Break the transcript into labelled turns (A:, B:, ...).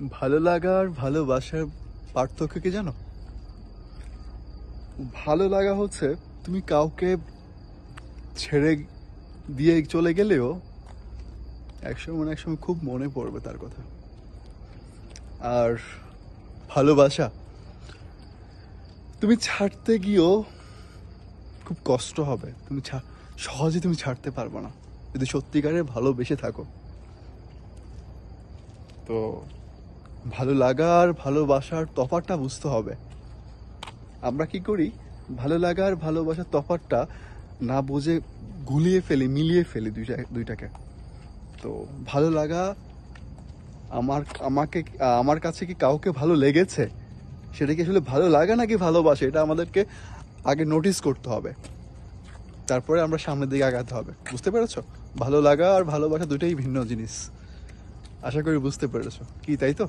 A: ভালো লাগা আর ভালোবাসার পার্থক্য কি জানো? ভালো লাগা হচ্ছে তুমি কাউকে ছেড়ে দিয়ে চলে গেলেও একসময় খুব মনে পড়বে তার কথা। আর ভালোবাসা, তুমি ছাড়তে গিয়েও খুব কষ্ট হবে, সহজে তুমি ছাড়তে পারবে না যদি সত্যিকারের ভালোবেসে থাকো। তো ভালো লাগা আর ভালোবাসার তফাৎটা বুঝতে হবে। আমরা কি করি, ভালো লাগা আর ভালোবাসার তফাৎটা না বুঝে মিলিয়ে ফেলি দুইটাকে। তো ভালো লাগা, আমার কাছে কি কাউকে ভালো লেগেছে, সেটা কি আসলে ভালো লাগা নাকি ভালোবাসা, এটা আমাদেরকে আগে নোটিস করতে হবে, তারপরে আমরা সামনের দিকে আগাতে হবে। বুঝতে পেরেছো? ভালো লাগা আর ভালোবাসা দুটোই ভিন্ন জিনিস। আশা করি বুঝতে পেরেছো কি, তাই তো?